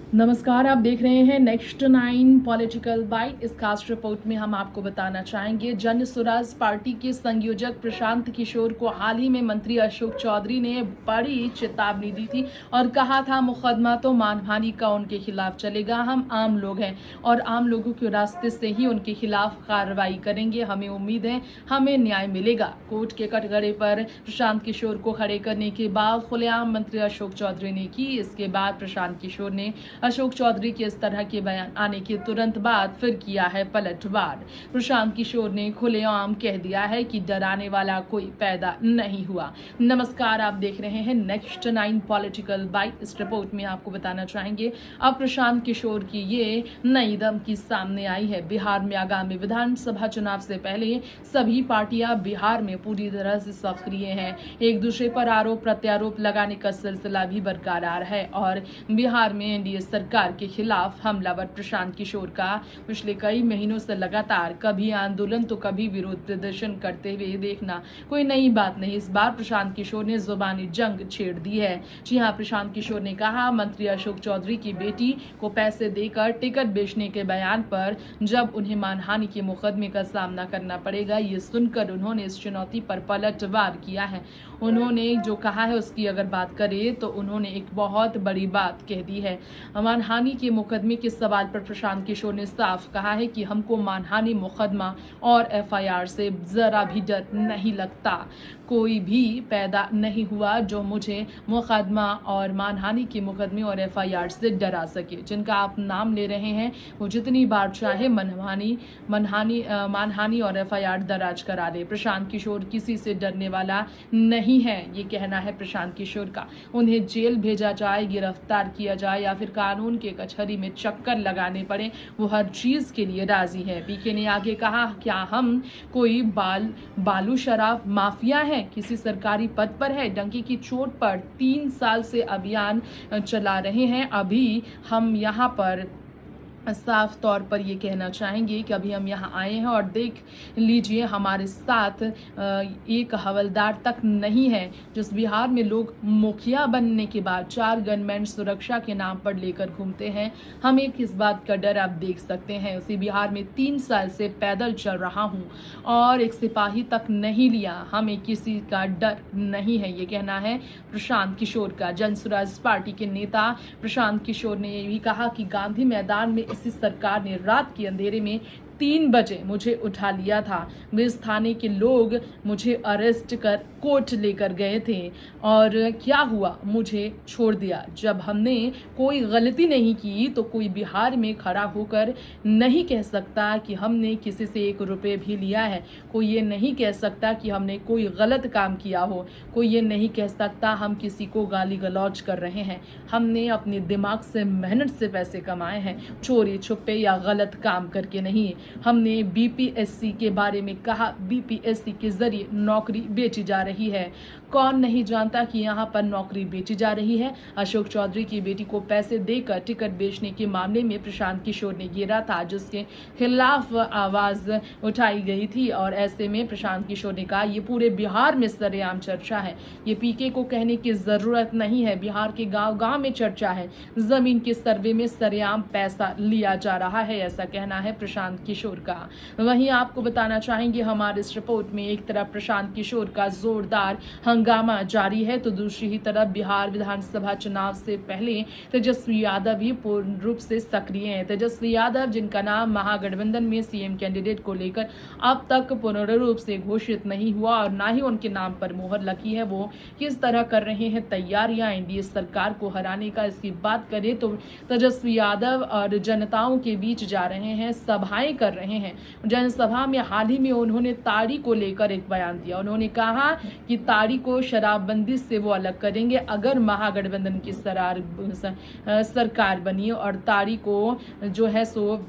नमस्कार, आप देख रहे हैं नेक्स्ट 9 पॉलिटिकल बाइट। इस खास रिपोर्ट में हम आपको बताना चाहेंगे, जन स्वराज पार्टी के संयोजक प्रशांत किशोर को हाल ही में मंत्री अशोक चौधरी ने बड़ी चेतावनी दी थी और कहा था मुकदमा तो मानहानि का उनके खिलाफ चलेगा। हम आम लोग हैं और आम लोगों के रास्ते से ही उनके खिलाफ कार्रवाई करेंगे। हमें उम्मीद है हमें न्याय मिलेगा। कोर्ट के कटघरे पर प्रशांत किशोर को खड़े करने के बाद खुलेआम मंत्री अशोक चौधरी ने की। इसके बाद प्रशांत किशोर ने अशोक चौधरी के इस तरह के बयान आने के तुरंत बाद फिर किया है पलटवार। प्रशांत किशोर ने खुलेआम कह दिया है कि डराने वाला कोई पैदा नहीं हुआ। नमस्कार, आप देख रहे हैं नेक्स्ट 9 पॉलिटिकल बाइट। इस रिपोर्ट में आपको बताना चाहेंगे, अब प्रशांत किशोर की ये नई धमकी सामने आई है। बिहार में आगामी विधानसभा चुनाव से पहले सभी पार्टियां बिहार में पूरी तरह से सक्रिय हैं। एक दूसरे पर आरोप प्रत्यारोप लगाने का सिलसिला भी बरकरार है और बिहार में एनडीए सरकार के खिलाफ हमलावर प्रशांत किशोर का पिछले कई महीनों से लगातार कभी आंदोलन तो कभी विरोध प्रदर्शन करते हुए देखना कोई नई बात नहीं। इस बार प्रशांत किशोर ने जुबानी जंग छेड़ दी है। जी हां, प्रशांत किशोर ने कहा, मंत्री अशोक चौधरी की बेटी को पैसे देकर टिकट बेचने के बयान पर जब उन्हें मानहानि के मुकदमे का सामना करना पड़ेगा, ये सुनकर उन्होंने इस चुनौती पर पलटवार किया है। उन्होंने जो कहा है उसकी अगर बात करें तो उन्होंने एक बहुत बड़ी बात कह दी है। मानहानि के मुकदमे के सवाल पर प्रशांत किशोर ने साफ कहा है कि हमको मानहानि मुकदमा और एफआईआर से जरा भी डर नहीं लगता। कोई भी पैदा नहीं हुआ जो मुझे मुकदमा और मानहानि के मुकदमे और एफआईआर से डरा सके। जिनका आप नाम ले रहे हैं वो जितनी बार चाहे मानहानि और एफआईआर दर्ज करा दे। प्रशांत किशोर किसी से डरने वाला नहीं है, ये कहना है प्रशांत किशोर का। उन्हें जेल भेजा जाए, गिरफ्तार किया जाए या फिर कानून के कचहरी में चक्कर लगाने पड़े, वो हर चीज के लिए राजी है। पीके ने आगे कहा, क्या हम कोई बालू शराब माफिया है? किसी सरकारी पद पर है? डंकी की चोट पर 3 साल से अभियान चला रहे हैं। अभी हम यहाँ पर साफ तौर पर ये कहना चाहेंगे कि अभी हम यहाँ आए हैं और देख लीजिए हमारे साथ एक हवलदार तक नहीं है। जिस बिहार में लोग मुखिया बनने के बाद 4 गनमैन सुरक्षा के नाम पर लेकर घूमते हैं, हमें किस बात का डर आप देख सकते हैं। उसी बिहार में 3 साल से पैदल चल रहा हूँ और एक सिपाही तक नहीं लिया, हमें किसी का डर नहीं है, ये कहना है प्रशांत किशोर का। जन स्वराज पार्टी के नेता प्रशांत किशोर ने ये भी कहा कि गांधी मैदान में इसी सरकार ने रात के अंधेरे में 3 बजे मुझे उठा लिया था। इस थाने के लोग मुझे अरेस्ट कर कोर्ट लेकर गए थे और क्या हुआ, मुझे छोड़ दिया। जब हमने कोई गलती नहीं की तो कोई बिहार में खड़ा होकर नहीं कह सकता कि हमने किसी से 1 रुपये भी लिया है। कोई ये नहीं कह सकता कि हमने कोई गलत काम किया हो। कोई ये नहीं कह सकता हम किसी को गाली गलौज कर रहे हैं। हमने अपने दिमाग से, मेहनत से पैसे कमाए हैं, चोरी छुपे या गलत काम करके नहीं। हमने बीपीएससी के बारे में कहा, बीपीएससी के जरिए नौकरी बेची जा रही है। कौन नहीं जानता कि यहाँ पर नौकरी बेची जा रही है। अशोक चौधरी की बेटी को पैसे देकर टिकट बेचने के मामले में प्रशांत किशोर ने घेरा था, जिसके खिलाफ आवाज उठाई गई थी और ऐसे में प्रशांत किशोर ने कहा, ये पूरे बिहार में सरेआम चर्चा है। ये पीके को कहने की जरूरत नहीं है, बिहार के गांव गांव में चर्चा है। जमीन के सर्वे में सरेआम पैसा लिया जा रहा है, ऐसा कहना है प्रशांत किशोर का। वहीं आपको बताना चाहेंगे, हमारे इस रिपोर्ट में एक तरफ प्रशांत किशोर का जोरदार हंगामा जारी है तो दूसरी ही तरफ बिहार विधानसभा चुनाव से पहले तेजस्वी यादव भी पूर्ण रूप से सक्रिय हैं। तेजस्वी यादव, जिनका नाम महागठबंधन में सीएम कैंडिडेट को लेकर अब तक पूर्ण रूप से घोषित नहीं हुआ और ना ही उनके नाम पर मोहर लगी है, वो किस तरह कर रहे हैं तैयारियां एनडीए सरकार को हराने का, इसकी बात करें तो तेजस्वी यादव और जनताओं के बीच जा रहे हैं, सभाएं कर रहे हैं। जनसभा में हाल ही में उन्होंने ताड़ी को लेकर एक बयान दिया। उन्होंने कहा कि ताड़ी को शराबबंदी से वो अलग करेंगे अगर महागठबंधन की सरकार बनी और ताड़ी को जो है सो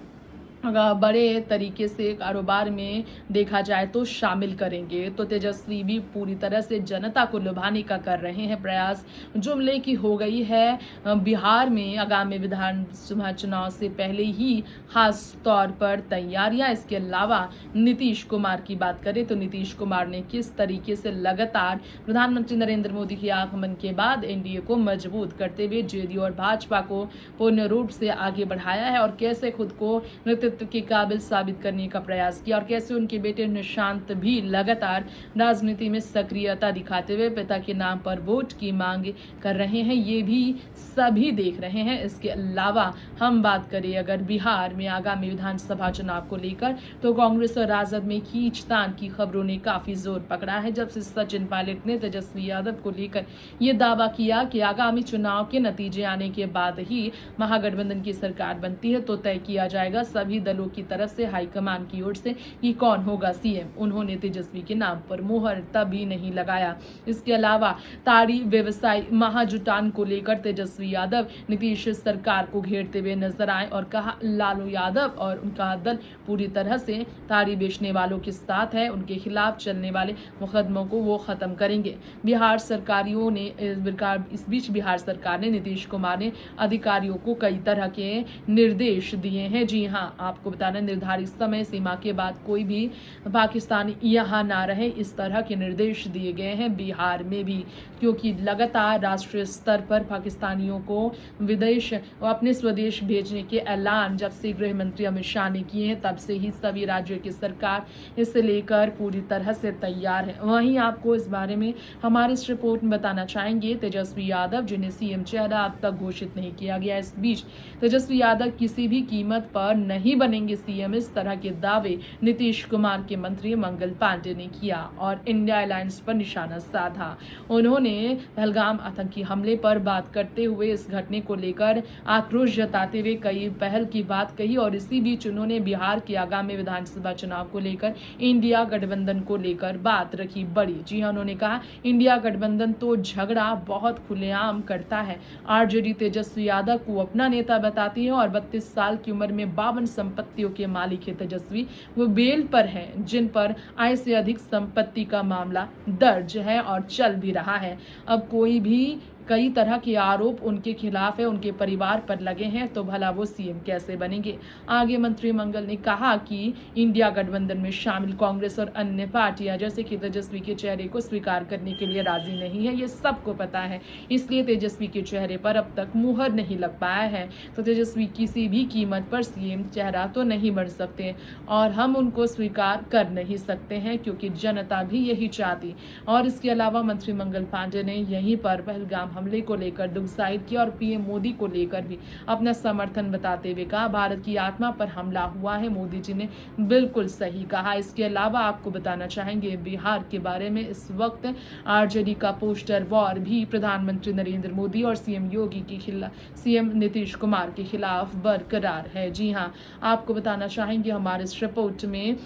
बड़े तरीके से कारोबार में देखा जाए तो शामिल करेंगे। तो तेजस्वी भी पूरी तरह से जनता को लुभाने का कर रहे हैं प्रयास। जुमले की हो गई है बिहार में आगामी विधानसभा चुनाव से पहले ही खास तौर पर तैयारियां। इसके अलावा नीतीश कुमार की बात करें तो नीतीश कुमार ने किस तरीके से लगातार प्रधानमंत्री नरेंद्र मोदी के आगमन के बाद एनडीए को मजबूत करते हुए जेडीयू और भाजपा को पूर्ण रूप से आगे बढ़ाया है और कैसे खुद को नेतृत्व के काबिल साबित करने का प्रयास किया और कैसे उनके बेटे निशांत भी लगातार राजनीति में सक्रियता दिखाते हुए पिता के नाम पर वोट की मांग कर रहे हैं, ये भी सभी देख रहे हैं। इसके अलावा हम बात करें अगर बिहार में आगामी विधानसभा चुनाव को लेकर तो कांग्रेस और राजद में खींचतान की खबरों ने काफी जोर पकड़ा है। जब से सचिन पायलट ने तेजस्वी यादव को लेकर यह दावा किया कि आगामी चुनाव के नतीजे आने के बाद ही महागठबंधन की सरकार बनती है तो तय किया जाएगा सभी दलों की तरफ से हाईकमान की ओर से कि कौन होगा सीएम। उन्होंने तेजस्वी के नाम पर मोहर तभी नहीं लगाया। इसके अलावा ताड़ी व्यवसाय महाजुटान को लेकर तेजस्वी यादव नीतीश सरकार को घेरते हुए नजर आए और कहा लालू यादव और उनका दल पूरी तरह से ताड़ी बेचने वालों के साथ है, उनके खिलाफ चलने वाले मुकदमों को वो खत्म करेंगे। बिहार सरकारियों ने इस बीच बिहार सरकार ने नीतीश कुमार ने अधिकारियों को कई तरह के निर्देश दिए हैं। जी हाँ, आपको बताना निर्धारित समय सीमा के बाद कोई भी पाकिस्तानी यहाँ ना रहे, इस तरह के निर्देश दिए गए हैं बिहार में भी, क्योंकि लगातार राष्ट्रीय स्तर पर पाकिस्तानियों को विदेश अपने स्वदेश भेजने के ऐलान जब से गृह मंत्री अमित शाह ने किए हैं तब से ही सभी राज्यों की सरकार इसे लेकर पूरी तरह से तैयार है। वहीं आपको इस बारे में हमारे इस रिपोर्ट में बताना चाहेंगे तेजस्वी यादव जिन्हें सीएम चेहरा अब तक घोषित नहीं किया गया। इस बीच तेजस्वी यादव किसी भी कीमत पर नहीं बनेंगे सीएम, इस तरह के दावे नीतीश कुमार के मंत्री मंगल पांडे ने किया और इंडिया अलायंस पर निशाना साधा। उन्होंने पहलगाम आतंकी हमले पर बात करते हुए इस घटने को लेकर आक्रोश जताते हुए कई पहल की बात कही और इसी बीच उन्होंने बिहार के आगामी विधानसभा चुनाव को लेकर इंडिया गठबंधन को लेकर बात रखी बड़ी। जी हाँ, उन्होंने कहा इंडिया गठबंधन तो झगड़ा बहुत खुलेआम करता है। आरजेडी तेजस्वी यादव को अपना नेता बताती है और 32 साल की उम्र में 52 संपत्तियों के मालिक है तेजस्वी। वो बेल पर हैं जिन पर आय से अधिक संपत्ति का मामला दर्ज है और चल भी रहा है। अब कोई भी कई तरह के आरोप उनके खिलाफ है, उनके परिवार पर लगे हैं, तो भला वो सीएम कैसे बनेंगे। आगे मंत्री मंगल ने कहा कि इंडिया गठबंधन में शामिल कांग्रेस और अन्य पार्टियां जैसे कि तेजस्वी के चेहरे को स्वीकार करने के लिए राजी नहीं है, ये सबको पता है, इसलिए तेजस्वी के चेहरे पर अब तक मुहर नहीं लग पाया है। तो तेजस्वी किसी भी कीमत पर सीएम चेहरा तो नहीं बन सकते और हम उनको स्वीकार कर नहीं सकते हैं क्योंकि जनता भी यही चाहती। और इसके अलावा मंत्री मंगल पांडे ने यहीं पर पहलगाम हमले को लेकर दुख जाहिर किया और पीएम मोदी को लेकर भी अपना समर्थन बताते हुए कहा भारत की आत्मा पर हमला हुआ है, मोदी जी ने बिल्कुल सही कहा। इसके अलावा आपको बताना चाहेंगे बिहार के बारे में, इस वक्त आरजेडी का पोस्टर वॉर भी प्रधानमंत्री नरेंद्र मोदी और सीएम नीतीश कुमार के खिलाफ बरकरार है। जी हाँ, आपको बताना चाहेंगे हमारे इस रिपोर्ट में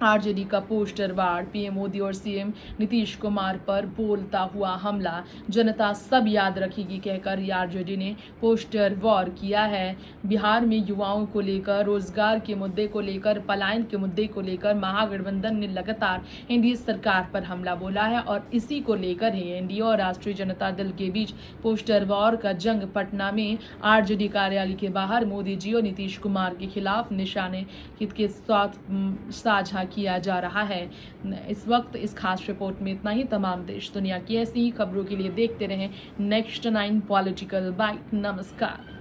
आरजेडी का पोस्टर वार, पीएम मोदी और सीएम नीतीश कुमार पर बोलता हुआ हमला जनता सब याद रखेगी कहकर आरजेडी ने पोस्टर वॉर किया है। बिहार में युवाओं को लेकर, रोजगार के मुद्दे को लेकर, पलायन के मुद्दे को लेकर महागठबंधन ने लगातार एनडीए सरकार पर हमला बोला है और इसी को लेकर ही एनडीए और राष्ट्रीय जनता दल के बीच पोस्टर वॉर का जंग पटना में आरजेडी कार्यालय के बाहर मोदी जी और नीतीश कुमार के खिलाफ निशाने के साथ साझा किया जा रहा है। इस वक्त इस खास रिपोर्ट में इतना ही। तमाम देश दुनिया की ऐसी ही खबरों के लिए देखते रहें नेक्स्ट 9 पॉलिटिकल बाइट। नमस्कार।